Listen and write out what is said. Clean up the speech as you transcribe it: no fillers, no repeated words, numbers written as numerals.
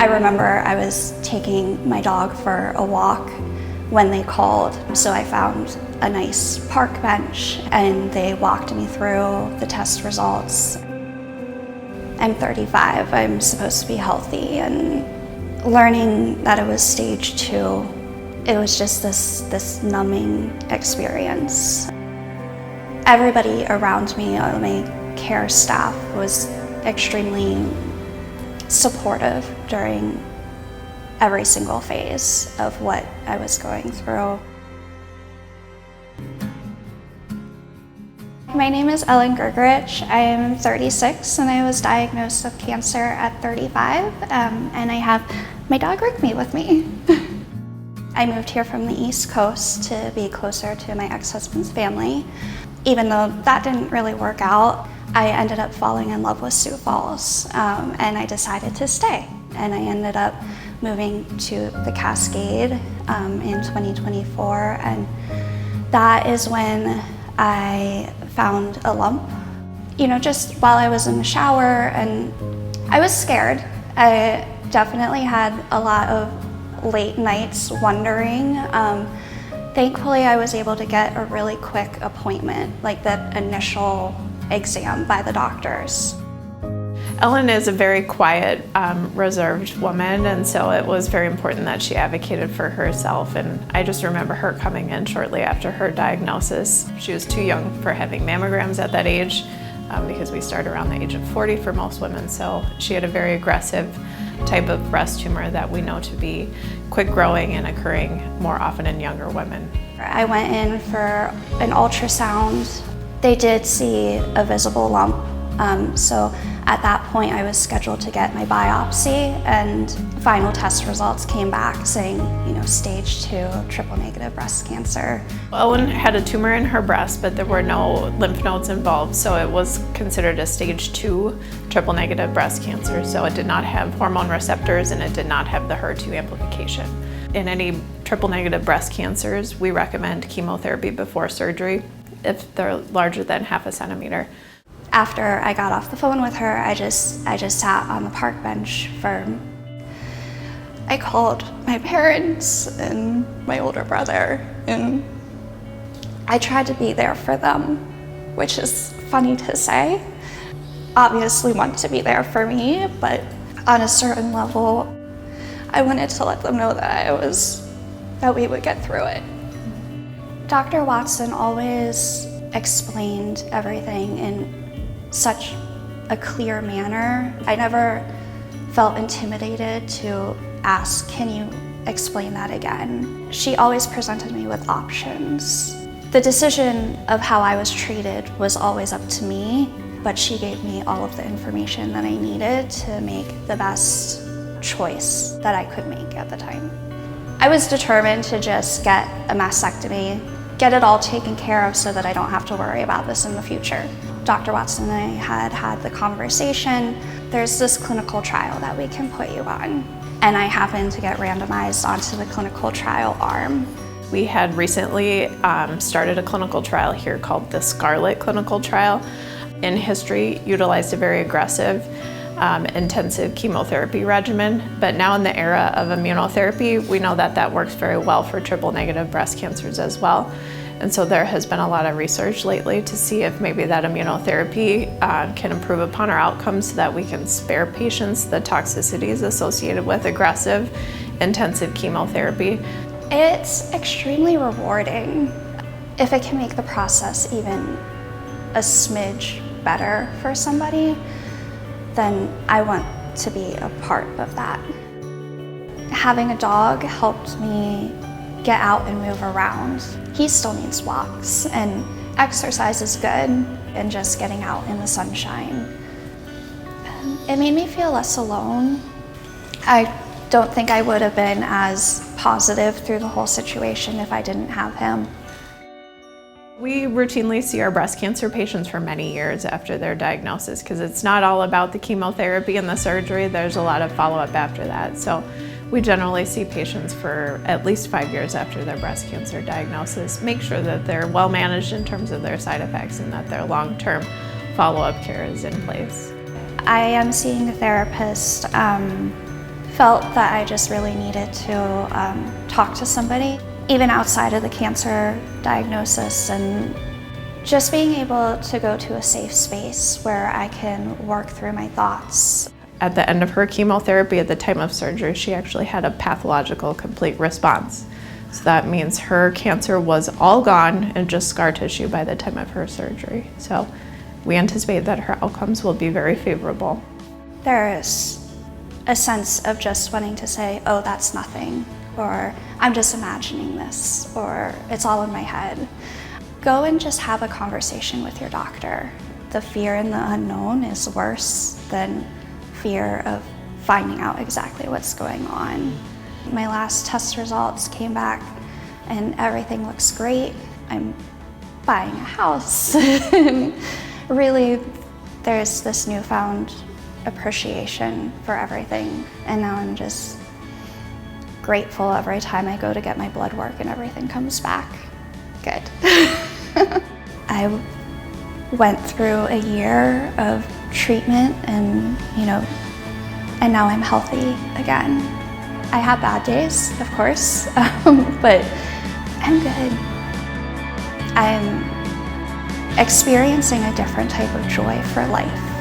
I remember I was taking my dog for a walk when they called, so I found a nice park bench and they walked me through the test results. I'm 35, I'm supposed to be healthy, and learning that it was stage 2, it was just this numbing experience. Everybody around me, my care staff, was extremely supportive during every single phase of what I was going through. My name is Grgurich. I am 36 and I was diagnosed with cancer at 35, and I have my dog Rigby with me. I moved here from the East Coast to be closer to my ex-husband's family. Even though that didn't really work out, I ended up falling in love with Sioux Falls, and I decided to stay. And I ended up moving to the Cascade in 2024, and that is when I found a lump. You know, just while I was in the shower, and I was scared. I definitely had a lot of late nights wondering. Thankfully, I was able to get a really quick appointment, like that initial exam by the doctors. Ellen is a very quiet, reserved woman, and so it was very important that she advocated for herself. And I just remember her coming in shortly after her diagnosis. She was too young for having mammograms at that age, because we start around the age of 40 for most women. So she had a very aggressive type of breast tumor that we know to be quick growing and occurring more often in younger women. I went in for an ultrasound. They did see a visible lump. So at that point I was scheduled to get my biopsy, and final test results came back saying, you know, stage 2 triple negative breast cancer. Ellen had a tumor in her breast, but there were no lymph nodes involved, so it was considered a stage 2 triple negative breast cancer. So it did not have hormone receptors and it did not have the HER2 amplification. In any triple negative breast cancers, we recommend chemotherapy before surgery if they're larger than half a centimeter. After I got off the phone with her, I just sat on the park bench I called my parents and my older brother, and I tried to be there for them, which is funny to say. Obviously want to be there for me, but on a certain level, I wanted to let them know that we would get through it. Dr. Watson always explained everything in such a clear manner. I never felt intimidated to ask, can you explain that again? She always presented me with options. The decision of how I was treated was always up to me, but she gave me all of the information that I needed to make the best choice that I could make at the time. I was determined to just get a mastectomy, get it all taken care of so that I don't have to worry about this in the future. Dr. Watson and I had the conversation. There's this clinical trial that we can put you on. And I happened to get randomized onto the clinical trial arm. We had recently started a clinical trial here called the Scarlet Clinical Trial. In history, utilized a very aggressive, intensive chemotherapy regimen. But now in the era of immunotherapy, we know that that works very well for triple negative breast cancers as well. And so there has been a lot of research lately to see if maybe that immunotherapy can improve upon our outcomes so that we can spare patients the toxicities associated with aggressive, intensive chemotherapy. It's extremely rewarding. If it can make the process even a smidge better for somebody, then I want to be a part of that. Having a dog helped me get out and move around. He still needs walks, and exercise is good, and just getting out in the sunshine. It made me feel less alone. I don't think I would have been as positive through the whole situation if I didn't have him. We routinely see our breast cancer patients for many years after their diagnosis, because it's not all about the chemotherapy and the surgery. There's a lot of follow-up after that. So we generally see patients for at least 5 years after their breast cancer diagnosis. Make sure that they're well managed in terms of their side effects and that their long-term follow-up care is in place. I am seeing a therapist felt that I just really needed to talk to somebody, even outside of the cancer diagnosis, and just being able to go to a safe space where I can work through my thoughts. At the end of her chemotherapy, at the time of surgery, she actually had a pathological complete response. So that means her cancer was all gone and just scar tissue by the time of her surgery. So we anticipate that her outcomes will be very favorable. There is a sense of just wanting to say, oh, that's nothing, or I'm just imagining this, or it's all in my head. Go and just have a conversation with your doctor. The fear in the unknown is worse than fear of finding out exactly what's going on. My last test results came back and everything looks great. I'm buying a house. Really, there's this newfound appreciation for everything, and now I'm just grateful every time I go to get my blood work and everything comes back good. I went through a year of treatment and now I'm healthy again. I have bad days, of course, but I'm good. I'm experiencing a different type of joy for life.